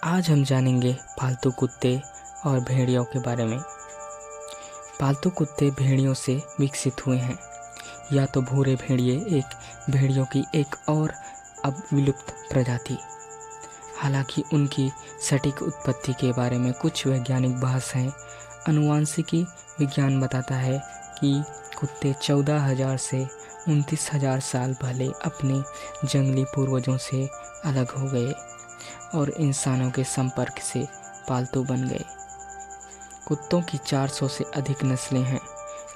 आज हम जानेंगे पालतू कुत्ते और भेड़ियों के बारे में। पालतू कुत्ते भेड़ियों से विकसित हुए हैं। या तो भूरे भेड़िए एक भेड़ियों की एक और अब विलुप्त प्रजाति। हालांकि उनकी सटीक उत्पत्ति के बारे में कुछ वैज्ञानिक बहस हैं। आनुवंशिकी विज्ञान बताता है कि कुत्ते 14,000 से 29,000 साल पहले अपने जंगली पूर्वजों से अलग हो गए और इंसानों के संपर्क से पालतू बन गए। कुत्तों की 400 से अधिक नस्लें हैं,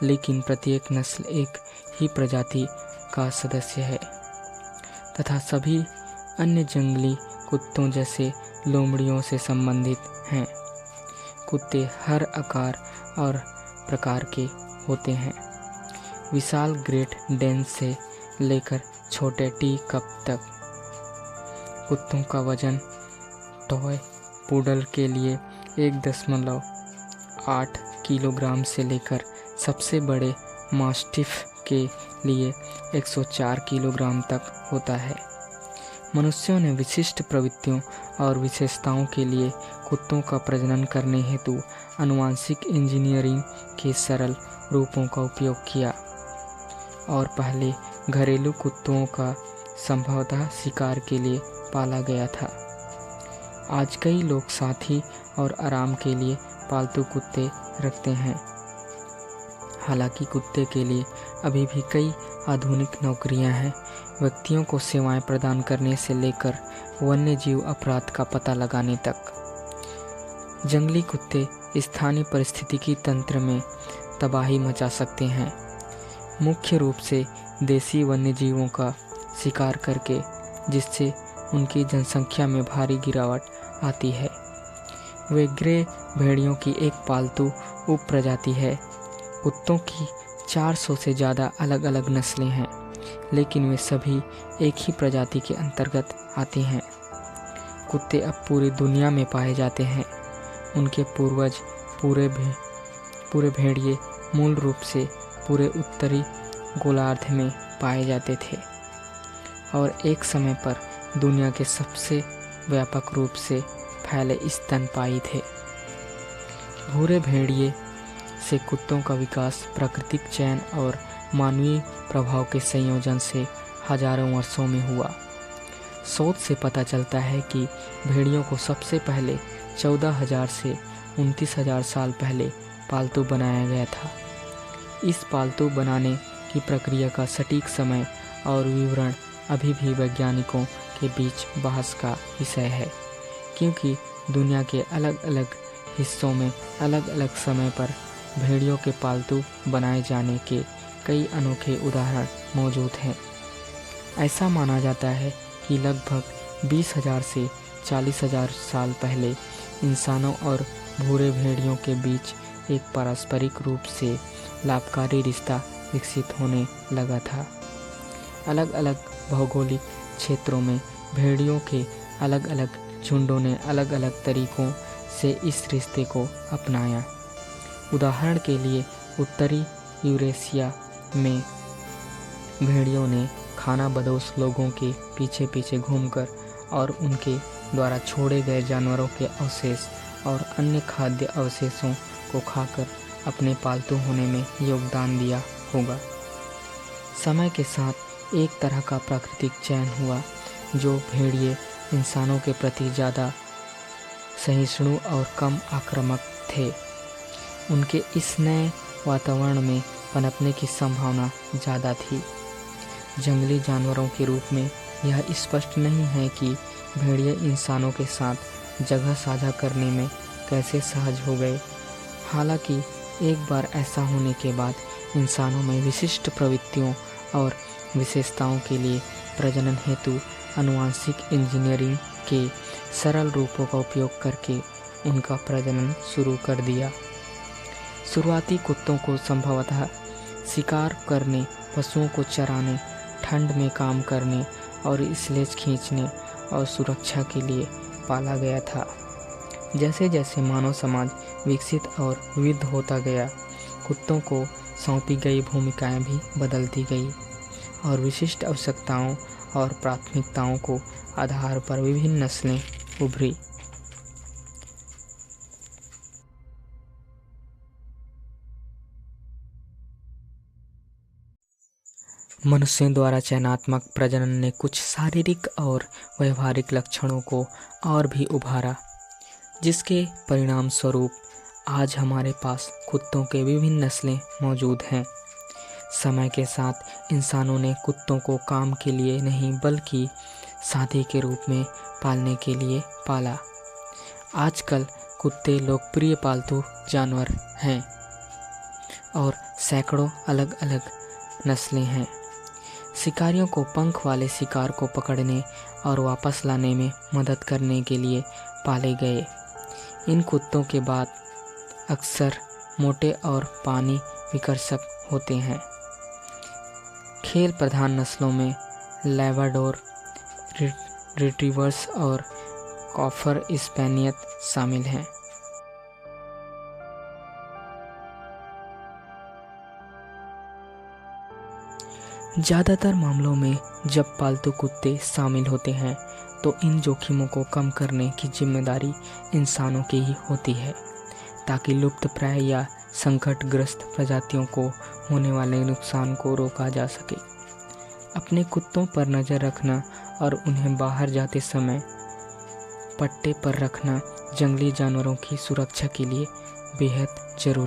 लेकिन प्रत्येक नस्ल एक ही प्रजाति का सदस्य है तथा सभी अन्य जंगली कुत्तों जैसे लोमड़ियों से संबंधित हैं। कुत्ते हर आकार और प्रकार के होते हैं, विशाल ग्रेट डेन से लेकर छोटे टी कप तक। कुत्तों का वजन टॉय पूडल के लिए 1.8 किलोग्राम से लेकर सबसे बड़े मास्टिफ के लिए 104 किलोग्राम तक होता है। मनुष्यों ने विशिष्ट प्रवृत्तियों और विशेषताओं के लिए कुत्तों का प्रजनन करने हेतु आनुवंशिक इंजीनियरिंग के सरल रूपों का उपयोग किया और पहले घरेलू कुत्तों का संभवतः शिकार के लिए पाला गया था। आज कई लोग साथी और आराम के लिए पालतू कुत्ते रखते हैं। हालांकि कुत्ते के लिए अभी भी कई आधुनिक नौकरियां हैं, व्यक्तियों को सेवाएं प्रदान करने से लेकर वन्य जीव अपराध का पता लगाने तक। जंगली कुत्ते स्थानीय पारिस्थितिकी तंत्र में तबाही मचा सकते हैं, मुख्य रूप से देसी वन्य जीवों का शिकार करके, जिससे उनकी जनसंख्या में भारी गिरावट आती है। वे ग्रे भेड़ियों की एक पालतू उप प्रजाति है। कुत्तों की 400 से ज़्यादा अलग अलग नस्लें हैं, लेकिन वे सभी एक ही प्रजाति के अंतर्गत आते हैं। कुत्ते अब पूरी दुनिया में पाए जाते हैं। उनके पूर्वज पूरे भेड़िए मूल रूप से पूरे उत्तरी गोलार्ध में पाए जाते थे और एक समय पर दुनिया के सबसे व्यापक रूप से फैले स्तनपायी थे। भूरे भेड़िए से कुत्तों का विकास प्राकृतिक चयन और मानवीय प्रभाव के संयोजन से हजारों वर्षों में हुआ। शोध से पता चलता है कि भेड़ियों को सबसे पहले 14,000 से 29,000 साल पहले पालतू बनाया गया था। इस पालतू बनाने की प्रक्रिया का सटीक समय और विवरण अभी भी वैज्ञानिकों के बीच बहस का विषय है, क्योंकि दुनिया के अलग अलग हिस्सों में अलग अलग समय पर भेड़ियों के पालतू बनाए जाने के कई अनोखे उदाहरण मौजूद हैं। ऐसा माना जाता है कि लगभग 20,000 से 40,000 साल पहले इंसानों और भूरे भेड़ियों के बीच एक पारस्परिक रूप से लाभकारी रिश्ता विकसित होने लगा था। अलग अलग भौगोलिक क्षेत्रों में भेड़ियों के अलग अलग झुंडों ने अलग अलग तरीकों से इस रिश्ते को अपनाया। उदाहरण के लिए उत्तरी यूरेशिया में भेड़ियों ने खानाबदोश लोगों के पीछे पीछे घूमकर और उनके द्वारा छोड़े गए जानवरों के अवशेष और अन्य खाद्य अवशेषों को खाकर अपने पालतू होने में योगदान दिया होगा। समय के साथ एक तरह का प्राकृतिक चयन हुआ जो भेड़िए इंसानों के प्रति ज़्यादा सहिष्णु और कम आक्रामक थे। उनके इस नए वातावरण में पनपने की संभावना ज़्यादा थी। जंगली जानवरों के रूप में यह स्पष्ट नहीं है कि भेड़िए इंसानों के साथ जगह साझा करने में कैसे सहज हो गए। हालांकि एक बार ऐसा होने के बाद इंसानों में विशिष्ट प्रवृत्तियों और विशेषताओं के लिए प्रजनन हेतु आनुवंशिक इंजीनियरिंग के सरल रूपों का उपयोग करके उनका प्रजनन शुरू कर दिया। शुरुआती कुत्तों को संभवतः शिकार करने, पशुओं को चराने, ठंड में काम करने और स्लेज खींचने और सुरक्षा के लिए पाला गया था। जैसे जैसे मानव समाज विकसित और विविध होता गया, कुत्तों को सौंपी गई भूमिकाएं भी बदलती गई और विशिष्ट आवश्यकताओं और प्राथमिकताओं को आधार पर विभिन्न नस्लें उभरी। मनुष्यों द्वारा चयनात्मक प्रजनन ने कुछ शारीरिक और व्यवहारिक लक्षणों को और भी उभारा, जिसके परिणाम स्वरूप आज हमारे पास कुत्तों के विभिन्न नस्लें मौजूद हैं। समय के साथ इंसानों ने कुत्तों को काम के लिए नहीं बल्कि साथी के रूप में पालने के लिए पाला। आजकल कुत्ते लोकप्रिय पालतू जानवर हैं और सैकड़ों अलग अलग नस्लें हैं। शिकारियों को पंख वाले शिकार को पकड़ने और वापस लाने में मदद करने के लिए पाले गए। इन कुत्तों के बाद अक्सर मोटे और पानी विकर्षक होते हैं। खेल प्रधान नस्लों में लैब्राडोर रिट्रीवर्स और कॉफर स्पैनियल शामिल हैं। ज़्यादातर मामलों में जब पालतू कुत्ते शामिल होते हैं तो इन जोखिमों को कम करने की जिम्मेदारी इंसानों की ही होती है, ताकि लुप्तप्राय या संकटग्रस्त प्रजातियों को होने वाले नुकसान को रोका जा सके। अपने कुत्तों पर नज़र रखना और उन्हें बाहर जाते समय पट्टे पर रखना जंगली जानवरों की सुरक्षा के लिए बेहद जरूरी